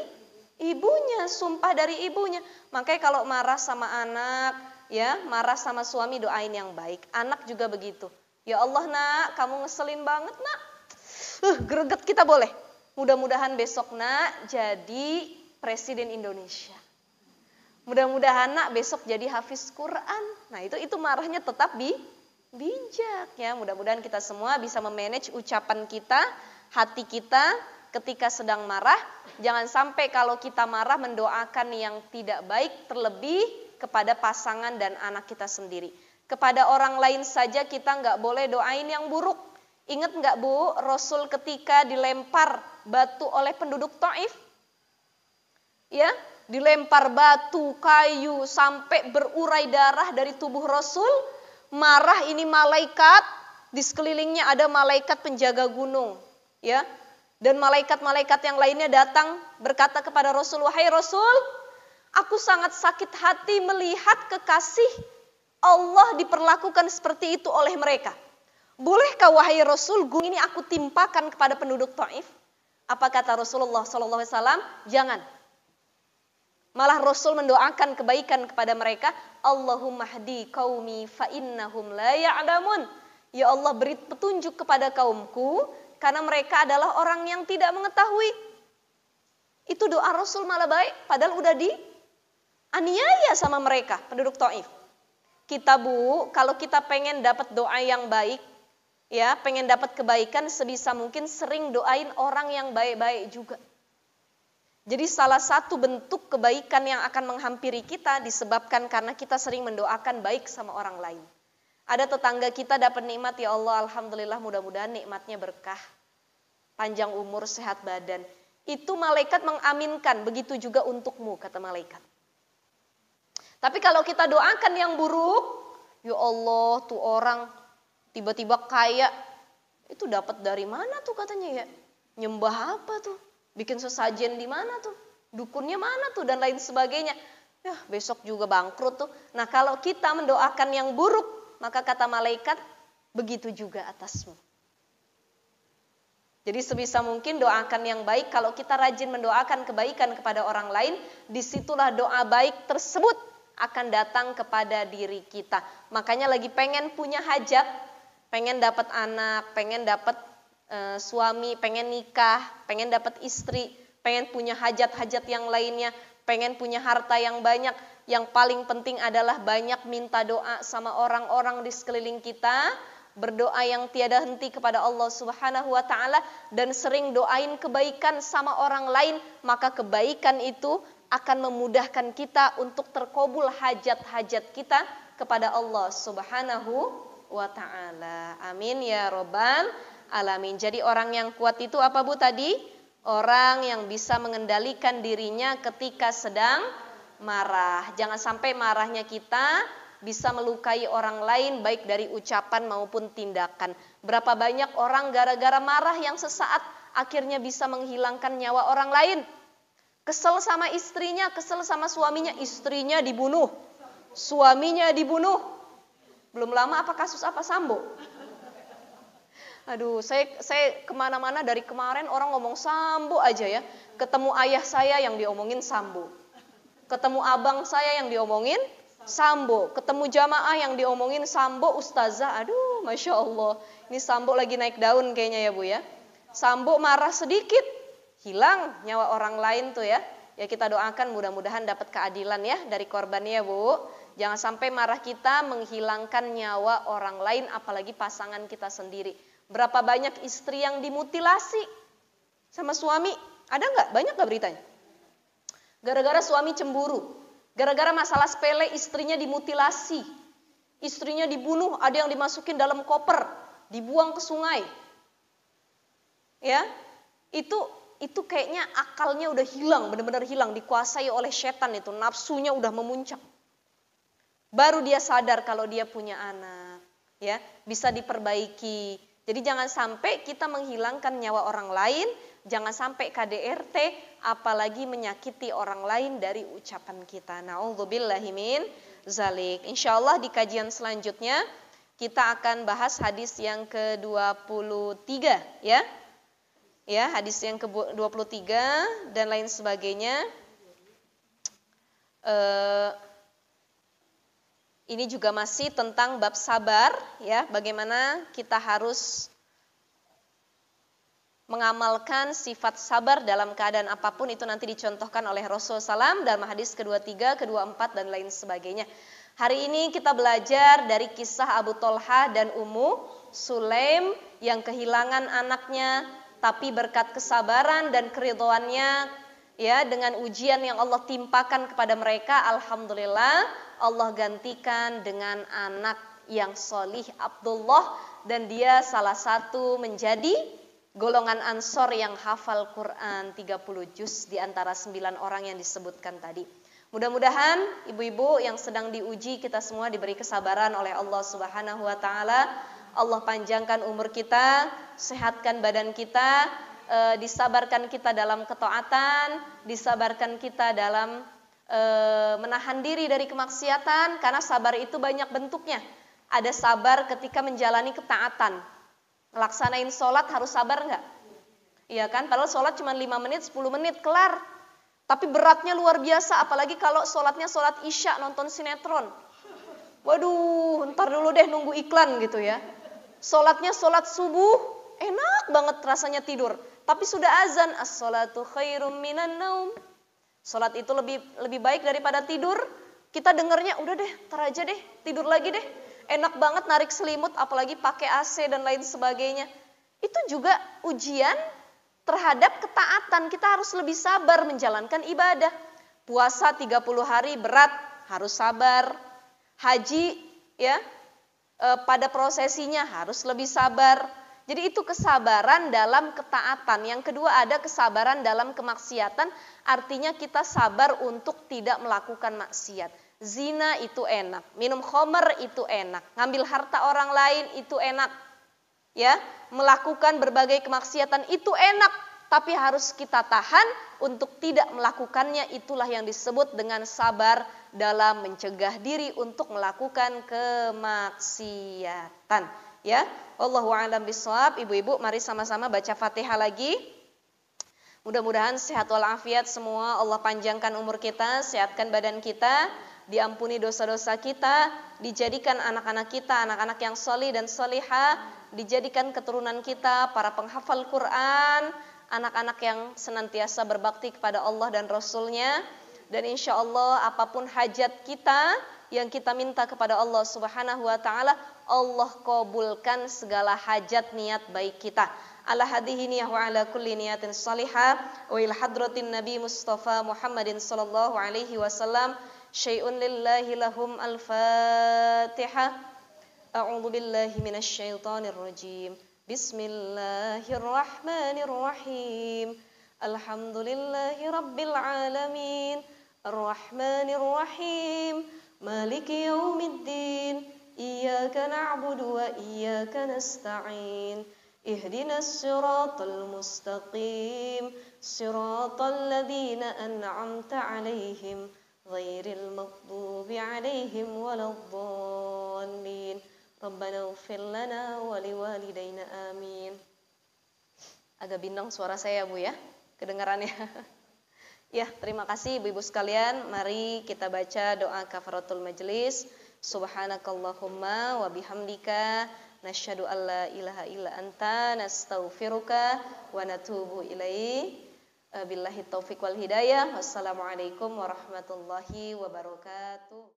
S1: ibunya, sumpah dari ibunya. Makanya kalau marah sama anak, ya marah sama suami doain yang baik. Anak juga begitu. Ya Allah nak, kamu ngeselin banget nak. Greget kita boleh. Mudah-mudahan besok nak jadi presiden Indonesia. Mudah-mudahan nak besok jadi hafiz Quran. Nah itu marahnya tetap bijak ya. Mudah-mudahan kita semua bisa memanage ucapan kita, hati kita ketika sedang marah. Jangan sampai kalau kita marah mendoakan yang tidak baik, terlebih kepada pasangan dan anak kita sendiri. Kepada orang lain saja kita nggak boleh doain yang buruk. Ingat nggak Bu, Rasul ketika dilempar batu oleh penduduk Taif, ya, dilempar batu, kayu sampai berurai darah dari tubuh Rasul. Marah ini malaikat, di sekelilingnya ada malaikat penjaga gunung, ya. Dan malaikat-malaikat yang lainnya datang berkata kepada Rasul, wahai Rasul, aku sangat sakit hati melihat kekasih Allah diperlakukan seperti itu oleh mereka. Bolehkah wahai Rasul, gunung ini aku timpakan kepada penduduk Taif? Apa kata Rasulullah SAW? Jangan. Malah Rasul mendoakan kebaikan kepada mereka, Allahumma hdi qaumi fa innahum la ya'lamun. Ya Allah, beri petunjuk kepada kaumku karena mereka adalah orang yang tidak mengetahui. Itu doa Rasul malah baik, padahal udah dianiaya sama mereka, penduduk Taif. Kita Bu, kalau kita pengen dapat doa yang baik, ya, pengen dapat kebaikan, sebisa mungkin sering doain orang yang baik-baik juga. Jadi salah satu bentuk kebaikan yang akan menghampiri kita disebabkan karena kita sering mendoakan baik sama orang lain. Ada tetangga kita dapat nikmat, ya Allah, alhamdulillah, mudah-mudahan nikmatnya berkah, panjang umur, sehat badan. Itu malaikat mengaminkan, begitu juga untukmu, kata malaikat. Tapi kalau kita doakan yang buruk, ya Allah, tuh orang tiba-tiba kaya, itu dapat dari mana tuh katanya ya? Nyembah apa tuh? Bikin sesajen di mana tuh? Dukunnya mana tuh? Dan lain sebagainya. Ya besok juga bangkrut tuh. Nah kalau kita mendoakan yang buruk, maka kata malaikat, begitu juga atasmu. Jadi sebisa mungkin doakan yang baik. Kalau kita rajin mendoakan kebaikan kepada orang lain, disitulah doa baik tersebut akan datang kepada diri kita. Makanya lagi pengen punya hajat, pengen dapat anak, pengen dapat suami, pengen nikah, pengen dapat istri, pengen punya hajat-hajat yang lainnya, pengen punya harta yang banyak. Yang paling penting adalah banyak minta doa sama orang-orang di sekeliling kita, berdoa yang tiada henti kepada Allah Subhanahu wa taala dan sering doain kebaikan sama orang lain, maka kebaikan itu akan memudahkan kita untuk terkabul hajat-hajat kita kepada Allah Subhanahu wa taala. Amin ya rabbal alamin. Jadi orang yang kuat itu apa Bu tadi? Orang yang bisa mengendalikan dirinya ketika sedang marah. Jangan sampai marahnya kita bisa melukai orang lain baik dari ucapan maupun tindakan. Berapa banyak orang gara-gara marah yang sesaat akhirnya bisa menghilangkan nyawa orang lain. Kesel sama istrinya, kesel sama suaminya, istrinya dibunuh, suaminya dibunuh. Belum lama apa kasus apa Sambo? Aduh, saya kemana-mana dari kemarin orang ngomong Sambo aja ya. Ketemu ayah saya yang diomongin Sambo, ketemu abang saya yang diomongin Sambo, ketemu jamaah yang diomongin Sambo, ustazah. Aduh, masya Allah, ini Sambo lagi naik daun kayaknya ya Bu ya. Sambo marah sedikit, hilang nyawa orang lain tuh ya. Ya kita doakan mudah-mudahan dapat keadilan ya dari korbannya Bu. Jangan sampai marah kita menghilangkan nyawa orang lain, apalagi pasangan kita sendiri. Berapa banyak istri yang dimutilasi sama suami? Ada nggak? Banyak nggak beritanya? Gara-gara suami cemburu, gara-gara masalah sepele istrinya dimutilasi, istrinya dibunuh, ada yang dimasukin dalam koper, dibuang ke sungai. Ya, itu kayaknya akalnya udah hilang, benar-benar hilang, dikuasai oleh setan itu, nafsunya udah memuncak. Baru dia sadar kalau dia punya anak, ya, bisa diperbaiki. Jadi jangan sampai kita menghilangkan nyawa orang lain, jangan sampai KDRT, apalagi menyakiti orang lain dari ucapan kita. Na'udzubillahi min zalik. Insyaallah di kajian selanjutnya kita akan bahas hadis yang ke-23 ya. Ya, hadis yang ke-23 dan lain sebagainya. Ini juga masih tentang bab sabar ya, bagaimana kita harus mengamalkan sifat sabar dalam keadaan apapun. Itu nanti dicontohkan oleh Rasulullah SAW dalam hadis ke-23, ke-24 dan lain sebagainya. Hari ini kita belajar dari kisah Abu Thalhah dan Ummu Sulaim yang kehilangan anaknya, tapi berkat kesabaran dan keridhoannya ya, dengan ujian yang Allah timpakan kepada mereka, alhamdulillah Allah gantikan dengan anak yang solih, Abdullah, dan dia salah satu menjadi golongan Ansor yang hafal Quran 30 juz di antara 9 orang yang disebutkan tadi. Mudah-mudahan ibu-ibu yang sedang diuji, kita semua diberi kesabaran oleh Allah Subhanahu wa taala. Allah panjangkan umur kita, sehatkan badan kita, disabarkan kita dalam ketaatan, disabarkan kita dalam menahan diri dari kemaksiatan, karena sabar itu banyak bentuknya. Ada sabar ketika menjalani ketaatan. Laksanain sholat harus sabar enggak? Iya kan? Padahal sholat cuma 5 menit, 10 menit kelar. Tapi beratnya luar biasa, apalagi kalau sholatnya sholat isya nonton sinetron. Waduh, ntar dulu deh nunggu iklan gitu ya. Sholatnya sholat subuh, enak banget rasanya tidur. Tapi sudah azan, as-sholatu khairum minan naum. Sholat itu lebih baik daripada tidur. Kita dengernya, udah deh, ntar aja deh, tidur lagi deh. Enak banget narik selimut, apalagi pakai AC dan lain sebagainya. Itu juga ujian terhadap ketaatan. Kita harus lebih sabar menjalankan ibadah. Puasa 30 hari berat, harus sabar. Haji ya, pada prosesinya harus lebih sabar. Jadi itu kesabaran dalam ketaatan. Yang kedua ada kesabaran dalam kemaksiatan, artinya kita sabar untuk tidak melakukan maksiat. Zina itu enak, minum khamr itu enak, ngambil harta orang lain itu enak. Ya, melakukan berbagai kemaksiatan itu enak, tapi harus kita tahan untuk tidak melakukannya. Itulah yang disebut dengan sabar dalam mencegah diri untuk melakukan kemaksiatan. Ya, wallahu a'lam bishawab. Ibu-ibu, mari sama-sama baca Fatihah lagi. Mudah-mudahan sehat walafiat semua. Allah panjangkan umur kita, sehatkan badan kita, diampuni dosa-dosa kita, dijadikan anak-anak kita anak-anak yang solih dan solihah, dijadikan keturunan kita para penghafal Quran, anak-anak yang senantiasa berbakti kepada Allah dan Rasul-Nya. Dan insya Allah apapun hajat kita yang kita minta kepada Allah Subhanahu wa ta'ala, Allah kabulkan segala hajat niat baik kita. Ala hadhihi niyah wa ala kulli niyatin salihah wa ila hadratin Nabi Mustafa Muhammadin sallallahu alaihi wasallam. Syai'un lillahi lahum al-Fatihah. A'udzu billahi minasy syaithanir rajim. Bismillahirrahmanirrahim. Alhamdulillahi rabbil alamin. Ar-Rahmanir Rahim. Maliki yaumiddin. Iyyaka na'budu wa iyyaka nasta'in. Ihdinas siratal mustaqim. Siratal ladzina an'amta 'alaihim ghairil maghdubi 'alaihim waladdallin. Rabbana ighfir lana wa liwalidayna amin. Agak bindang suara saya Bu ya, kedengarannya. Ya, terima kasih ibu-ibu sekalian. Mari kita baca doa kafaratul majelis. Subhanakallahumma wa bihamdika nasyhadu an la ilaha illa anta nastaghfiruka wa natubu ilaik. Billahi taufiq wal hidayah. Wassalamualaikum warahmatullahi wabarakatuh.